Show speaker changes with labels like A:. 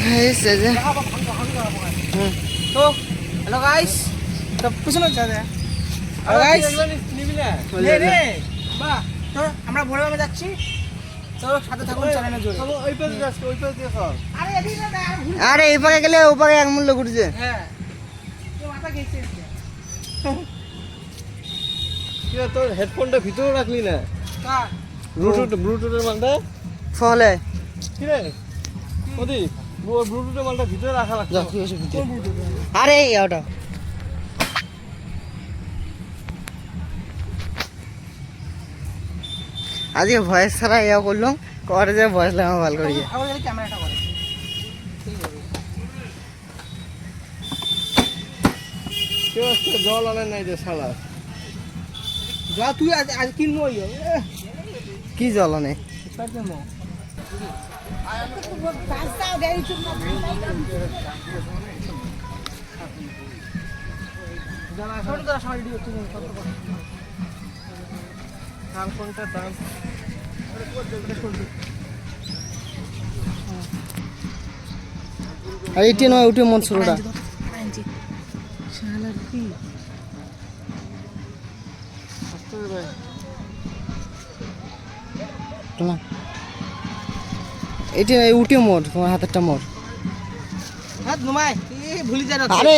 A: ऐसे जे
B: তো hello guys তো পিছনে চলে যা হ্যালো গাইস নে নে বাহ তো আমরা ভোরবেলা যাচ্ছি তো সাথে থাকুন চ্যানেলে জুড়ে
C: ওই পাশে যাচ্ছে ওই পাশে দিয়ে চল।
B: আরে এদিকে না
A: अरे এই পাকে গেলে ও পাকে এক মূল্য ঘুরছে
B: হ্যাঁ তো মাথা গেছে
C: কি রে, তোর হেডফোনটা ভিতরে রাখলি না?
B: কার
C: ব্লুটুথের মালটা
A: ফলে
C: কি রে ওদি ব্লুটুথের মালটা ভিতরে রাখা লাগতো।
A: যা কি হইছে ভিতরে আরে ওটা আজকে ভয়েস ছাড়া ইয়া করলাম করে যে ভয়েস লাগা ভালো করিয়ে
B: আবার এই ক্যামেরাটা করে
C: কেউ আজকে জল আনে নাই রে শালা।
B: যা তুই আজ কিনবো
A: কি জ্বলনে
C: কোনটার দাম
A: আর এটি নয় উঠে মন শুরুটা এটি উঠে মোড় তোমার হাতেরটা মোড়
B: হাত ঘুমায় ভুলি যা
A: আরে